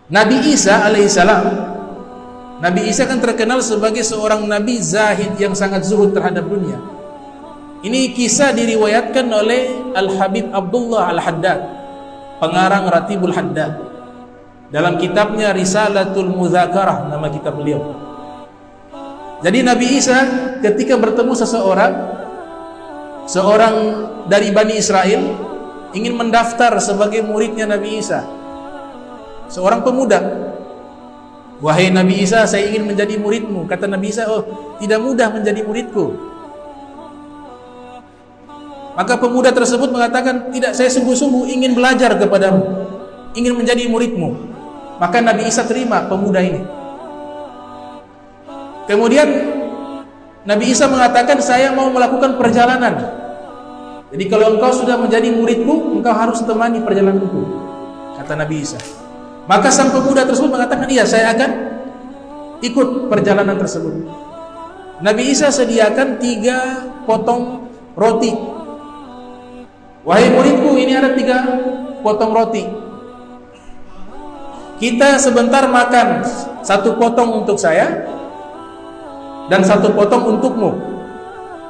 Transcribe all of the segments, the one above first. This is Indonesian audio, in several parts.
Nabi Isa alaihissalam, Nabi Isa kan terkenal sebagai seorang nabi zahid yang sangat zuhud terhadap dunia. Ini kisah diriwayatkan oleh Al-Habib Abdullah Al-Haddad, pengarang Ratibul Haddad, dalam kitabnya Risalatul Mudzakarah, nama kitab beliau. Jadi Nabi Isa ketika bertemu seorang dari Bani Israel ingin mendaftar sebagai muridnya Nabi Isa, seorang pemuda. Wahai Nabi Isa, saya ingin menjadi muridmu. Kata Nabi Isa, oh, tidak mudah menjadi muridku. Maka pemuda tersebut mengatakan, tidak, saya sungguh-sungguh ingin belajar kepadamu, ingin menjadi muridmu. Maka Nabi Isa terima pemuda ini. Kemudian Nabi Isa mengatakan, saya mau melakukan perjalanan. Jadi kalau engkau sudah menjadi muridku, engkau harus temani perjalananku, kata Nabi Isa. Maka sang pemuda tersebut mengatakan, iya, saya akan ikut perjalanan tersebut. Nabi Isa sediakan 3 potong roti. Wahai muridku, ini ada 3 potong roti. Kita sebentar makan, 1 potong untuk saya dan 1 potong untukmu.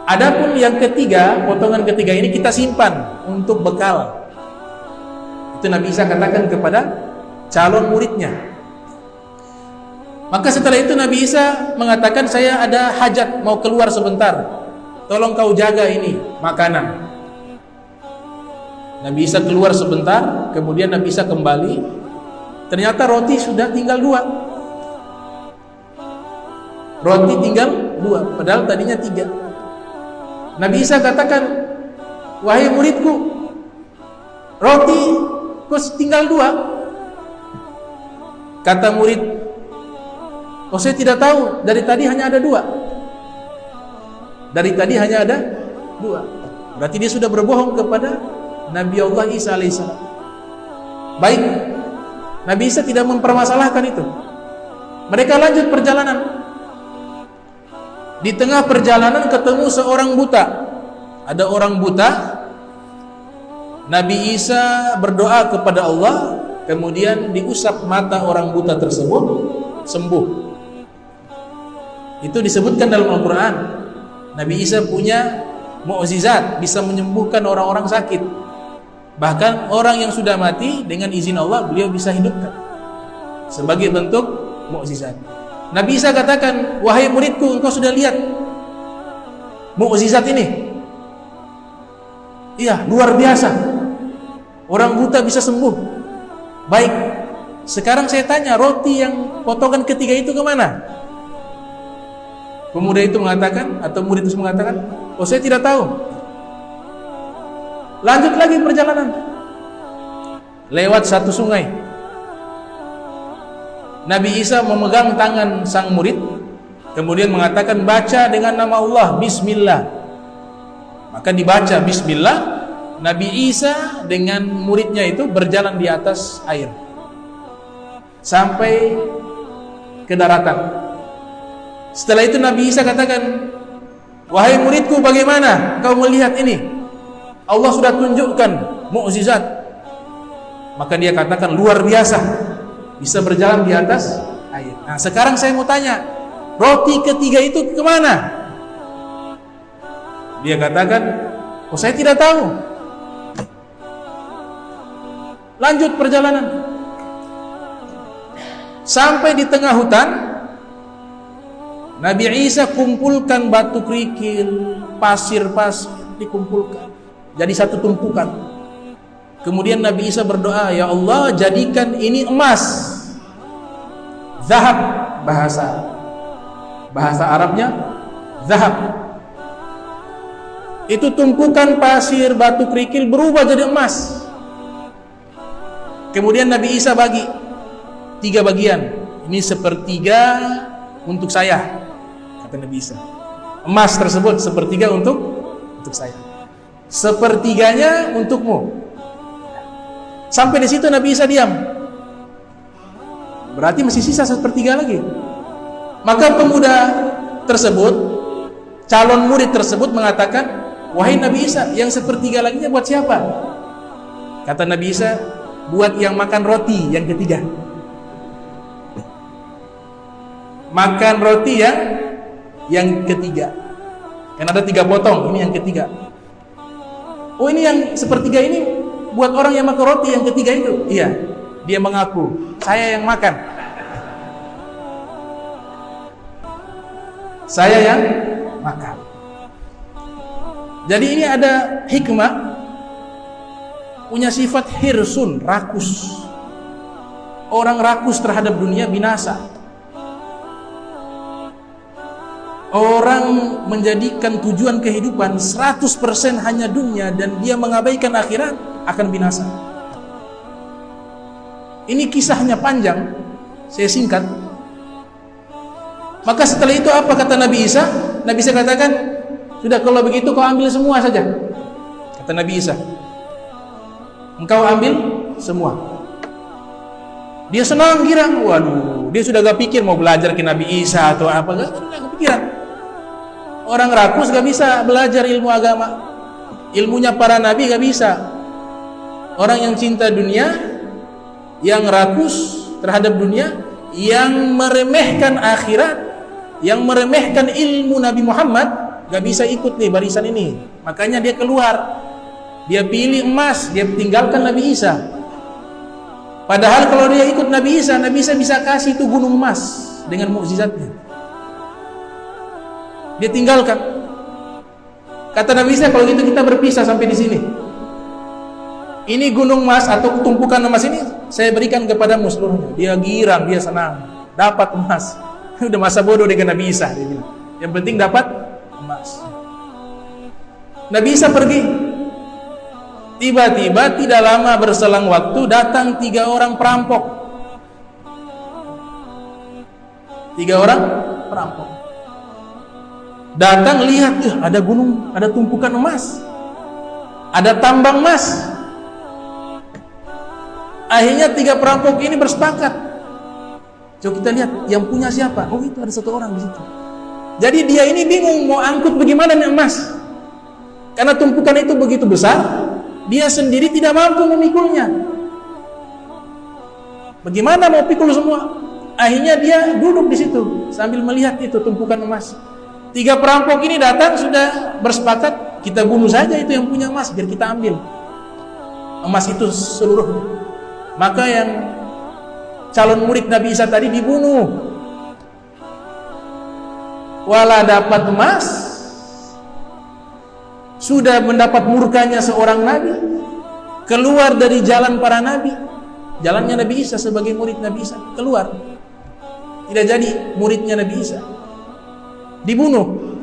Adapun yang ketiga, potongan ketiga ini kita simpan untuk bekal. Itu Nabi Isa katakan kepada calon muridnya. Maka setelah itu Nabi Isa mengatakan, saya ada hajat mau keluar sebentar, tolong kau jaga ini makanan. Nabi Isa keluar sebentar, kemudian Nabi Isa kembali. Ternyata roti sudah tinggal 2. Roti tinggal 2, padahal tadinya 3. Nabi Isa katakan, wahai muridku, roti kok tinggal 2? Kata murid, oh, saya tidak tahu, dari tadi hanya ada 2. Dari tadi hanya ada 2. Berarti dia sudah berbohong kepada Nabi Allah Isa alaihissalam. Baik, Nabi Isa tidak mempermasalahkan itu. Mereka lanjut perjalanan. Di tengah perjalanan ketemu seorang buta. Ada orang buta. Nabi Isa berdoa kepada Allah, kemudian diusap mata orang buta tersebut, sembuh. Itu disebutkan dalam Al-Quran. Nabi Isa punya mukjizat, bisa menyembuhkan orang-orang sakit. Bahkan orang yang sudah mati, dengan izin Allah beliau bisa hidupkan, sebagai bentuk mukjizat. Nabi Isa katakan, wahai muridku, engkau sudah lihat mukjizat ini? Iya, luar biasa. Orang buta bisa sembuh. Baik, sekarang saya tanya, roti yang potongan ketiga itu kemana? Pemuda itu mengatakan, atau murid itu mengatakan, oh, saya tidak tahu. Lanjut lagi perjalanan. Lewat satu sungai. Nabi Isa memegang tangan sang murid, kemudian mengatakan, baca dengan nama Allah, Bismillah. Maka dibaca Bismillah. Nabi Isa dengan muridnya itu berjalan di atas air sampai ke daratan. Setelah itu Nabi Isa katakan, wahai muridku, bagaimana kau melihat ini? Allah sudah tunjukkan mukjizat. Maka dia katakan, luar biasa, bisa berjalan di atas air. Nah, sekarang saya mau tanya, roti ketiga itu kemana? Dia katakan, oh, saya tidak tahu. Lanjut perjalanan. Sampai di tengah hutan, Nabi Isa kumpulkan batu kerikil, pasir-pasir dikumpulkan jadi satu tumpukan. Kemudian Nabi Isa berdoa, ya Allah, jadikan ini emas, zahab, bahasa Arabnya zahab. Itu tumpukan pasir, batu kerikil berubah jadi emas. Kemudian Nabi Isa bagi 3 bagian. Ini 1/3 untuk saya, kata Nabi Isa. Emas tersebut 1/3 untuk saya. 1/3-nya untukmu. Sampai di situ Nabi Isa diam. Berarti masih sisa 1/3 lagi. Maka pemuda tersebut, calon murid tersebut mengatakan, wahai Nabi Isa, yang 1/3 lagi buat siapa? Kata Nabi Isa, buat yang makan roti yang ketiga. makan roti yang ketiga. Kan ada 3 potong, ini yang ketiga. Oh, ini yang sepertiga ini buat orang yang makan roti yang ketiga itu. Iya, dia mengaku, saya yang makan. Saya yang makan. Jadi ini ada hikmah, punya sifat hirsun, rakus. Orang rakus terhadap dunia binasa. Orang menjadikan tujuan kehidupan 100% hanya dunia dan dia mengabaikan akhirat, akan binasa. Ini kisahnya panjang, saya singkat. Maka setelah itu apa kata Nabi Isa? Nabi Isa katakan, sudah kalau begitu kau ambil semua saja. Kata Nabi Isa, engkau ambil semua. Dia senang girang, waduh, dia sudah gak pikir mau belajar ke Nabi Isa atau apa, gak kepikiran. Orang rakus gak bisa belajar ilmu agama, ilmunya para nabi gak bisa. Orang yang cinta dunia, yang rakus terhadap dunia, yang meremehkan akhirat, yang meremehkan ilmu Nabi Muhammad, gak bisa ikut nih barisan ini. Makanya dia keluar, dia pilih emas, dia tinggalkan Nabi Isa. Padahal kalau dia ikut Nabi Isa bisa kasih itu gunung emas dengan mukjizatnya. Dia tinggalkan. Kata Nabi Isa, kalau gitu kita berpisah sampai di sini. Ini gunung emas atau tumpukan emas ini saya berikan kepadamu seluruhnya. Dia girang, dia senang, dapat emas. Udah masa bodoh dengan Nabi Isa, dia bilang. Yang penting dapat emas. Nabi Isa pergi. Tiba-tiba tidak lama berselang waktu datang 3 orang perampok. 3 orang perampok. Datang lihat, ada gunung, ada tumpukan emas, ada tambang emas. Akhirnya 3 perampok ini bersepakat. Coba kita lihat yang punya siapa. Oh, itu ada 1 orang di situ. Jadi dia ini bingung mau angkut bagaimana nih emas. Karena tumpukan itu begitu besar, dia sendiri tidak mampu memikulnya. Bagaimana mau pikul semua? Akhirnya dia duduk di situ sambil melihat itu tumpukan emas. 3 perampok ini datang sudah bersepakat, kita bunuh saja itu yang punya emas biar kita ambil emas itu seluruhnya. Maka yang calon murid Nabi Isa tadi dibunuh. Wala dapat emas, sudah mendapat murkanya seorang nabi, keluar dari jalan para nabi, jalannya Nabi Isa sebagai murid Nabi Isa, keluar, tidak jadi muridnya Nabi Isa, dibunuh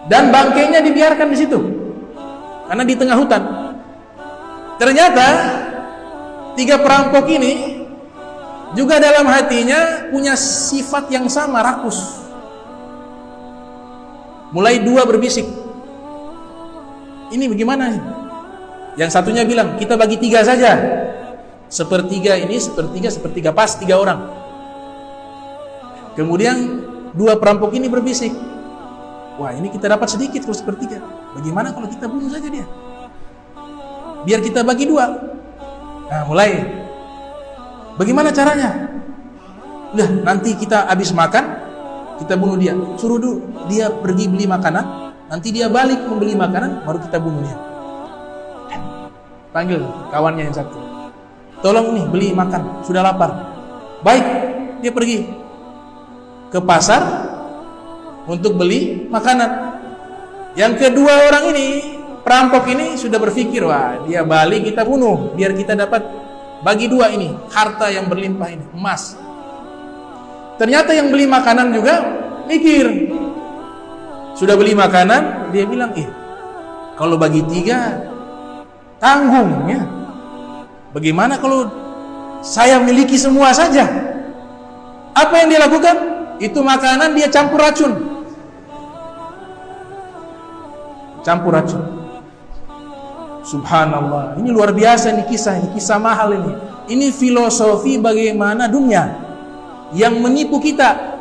dan bangkainya dibiarkan di situ karena di tengah hutan. Ternyata 3 perampok ini juga dalam hatinya punya sifat yang sama, rakus. Mulai 2 berbisik, ini bagaimana? Yang satunya bilang, kita bagi 3 saja. Sepertiga ini, sepertiga pas 3 orang. Kemudian 2 perampok ini berbisik, wah ini kita dapat sedikit kalau sepertiga. Bagaimana kalau kita bunuh saja dia? Biar kita bagi 2. Nah, mulai. Bagaimana caranya? Udah, nanti kita habis makan, kita bunuh dia. Suruh dulu dia pergi beli makanan, nanti dia balik membeli makanan, baru kita bunuh dia. Panggil kawannya yang satu, tolong nih beli makan, sudah lapar. Baik, dia pergi ke pasar untuk beli makanan. Yang kedua orang ini, perampok ini sudah berpikir, wah dia balik kita bunuh, biar kita dapat bagi 2 ini, harta yang berlimpah ini, emas. Ternyata yang beli makanan juga mikir, sudah beli makanan, dia bilang, kalau bagi 3 tanggung ya. Bagaimana kalau saya miliki semua saja? Apa yang dia lakukan? Itu makanan dia campur racun. Campur racun. Subhanallah, ini luar biasa ini kisah mahal ini. Ini filosofi bagaimana dunia yang menipu kita.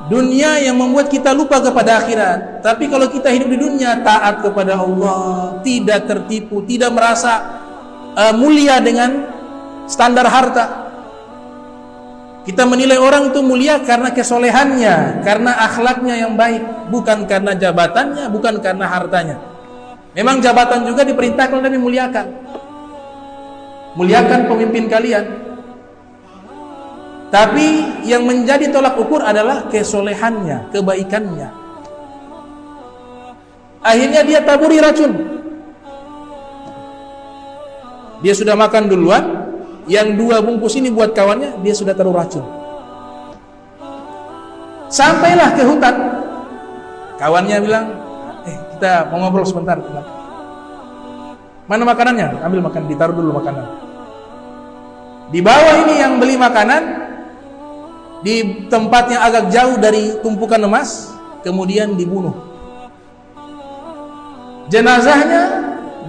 Dunia yang membuat kita lupa kepada akhirat. Tapi kalau kita hidup di dunia, taat kepada Allah, tidak tertipu, tidak merasa mulia dengan standar harta. Kita menilai orang itu mulia karena kesolehannya, karena akhlaknya yang baik, bukan karena jabatannya, bukan karena hartanya. Memang jabatan juga diperintahkan Nabi muliakan. Muliakan pemimpin kalian. Tapi yang menjadi tolak ukur adalah kesolehannya, kebaikannya. Akhirnya dia taburi racun. Dia sudah makan duluan, yang 2 bungkus ini buat kawannya, dia sudah taruh racun. Sampailah ke hutan. Kawannya bilang, kita mau ngobrol sebentar. Mana makanannya? Ambil makan, ditaruh dulu makanan. Di bawah ini yang beli makanan, di tempat yang agak jauh dari tumpukan emas, kemudian dibunuh. Jenazahnya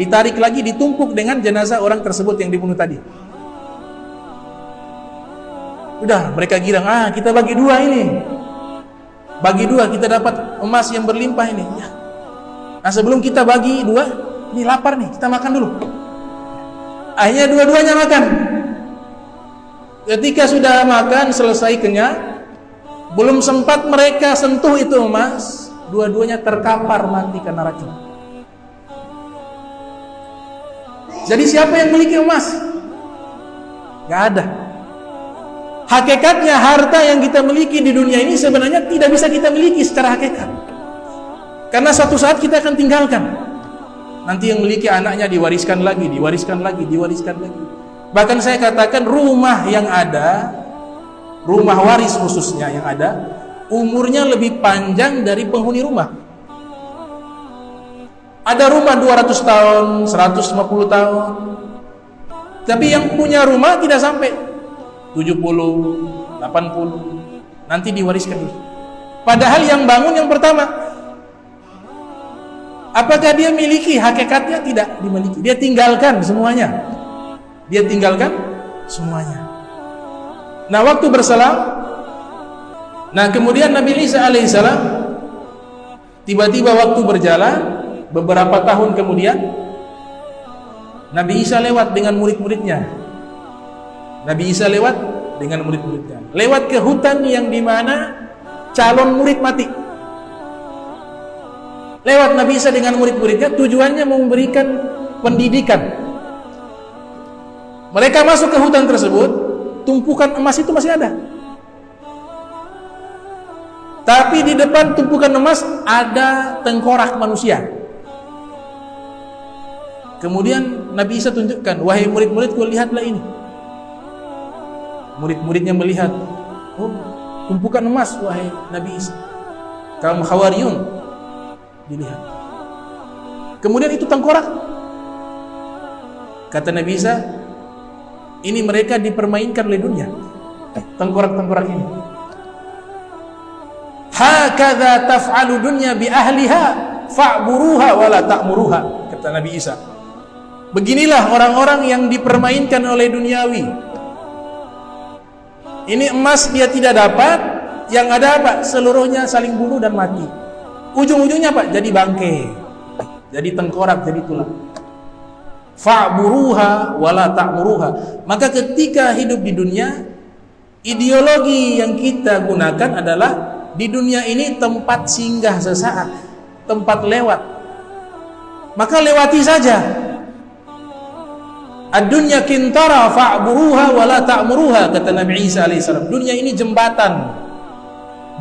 ditarik lagi, ditumpuk dengan jenazah orang tersebut yang dibunuh tadi. Udah, mereka girang, kita bagi 2 ini. Bagi 2, kita dapat emas yang berlimpah ini. Ya. Nah, sebelum kita bagi 2, ini lapar nih, kita makan dulu. Akhirnya dua-duanya makan. Ketika sudah makan, selesai kenyang, belum sempat mereka sentuh itu emas, dua-duanya terkapar mati karena racun. Jadi siapa yang memiliki emas? Gak ada. Hakikatnya harta yang kita miliki di dunia ini sebenarnya tidak bisa kita miliki secara hakikat. Karena suatu saat kita akan tinggalkan. Nanti yang memiliki anaknya diwariskan lagi, diwariskan lagi, diwariskan lagi. Bahkan saya katakan rumah yang ada, rumah waris khususnya yang ada, umurnya lebih panjang dari penghuni rumah. Ada rumah 200 tahun, 150 tahun. Tapi yang punya rumah tidak sampai 70, 80. Nanti diwariskan. Padahal yang bangun yang pertama. Apakah dia miliki? Hakikatnya tidak dimiliki. Dia tinggalkan semuanya. Dia tinggalkan semuanya. Nah, waktu berselang, nah kemudian Nabi Isa alaihissalam tiba-tiba waktu berjalan, beberapa tahun kemudian Nabi Isa lewat dengan murid-muridnya. Nabi Isa lewat dengan murid-muridnya. Lewat ke hutan yang dimana calon murid mati. Lewat Nabi Isa dengan murid-muridnya, tujuannya memberikan pendidikan. Mereka masuk ke hutan tersebut, tumpukan emas itu masih ada. Tapi di depan tumpukan emas ada tengkorak manusia. Kemudian Nabi Isa tunjukkan, wahai murid-muridku, lihatlah ini. Murid-muridnya melihat, oh, tumpukan emas, wahai Nabi Isa. Kaum Khawariyun dilihat. Kemudian itu tengkorak. Kata Nabi Isa, ini mereka dipermainkan oleh dunia. Tengkorak-tengkorak ini. Hakadha taf'alu dunya bi ahliha fa'buruha wa la ta'muruha, kata Nabi Isa. Beginilah orang-orang yang dipermainkan oleh duniawi. Ini emas dia tidak dapat, yang ada apa? Seluruhnya saling bunuh dan mati. Ujung-ujungnya apa? Jadi bangke, jadi tengkorak, jadi tulang. Fa'buruha wala ta'muruha. Maka ketika hidup di dunia, ideologi yang kita gunakan adalah di dunia ini tempat singgah sesaat, tempat lewat. Maka lewati saja. Ad-dunya kintara fa'buruha wala ta'muruha, kata Nabi Isa alaihissalam. Dunia ini jembatan.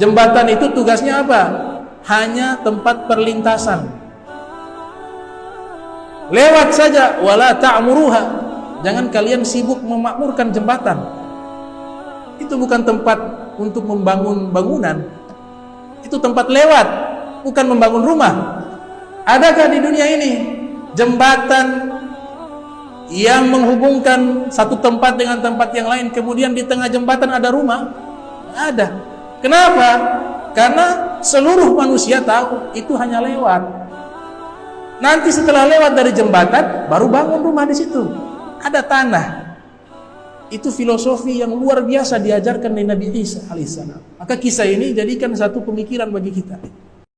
Jembatan itu tugasnya apa? Hanya tempat perlintasan. Lewat saja, wala ta'muruha. Jangan kalian sibuk memakmurkan jembatan. Itu bukan tempat untuk membangun bangunan. Itu tempat lewat, bukan membangun rumah. Adakah di dunia ini jembatan yang menghubungkan satu tempat dengan tempat yang lain, kemudian di tengah jembatan ada rumah? Ada. Kenapa? Karena seluruh manusia tahu itu hanya lewat. Nanti setelah lewat dari jembatan, baru bangun rumah di situ. Ada tanah. Itu filosofi yang luar biasa diajarkan oleh Nabi Isa alaihissalam. Maka kisah ini jadikan satu pemikiran bagi kita.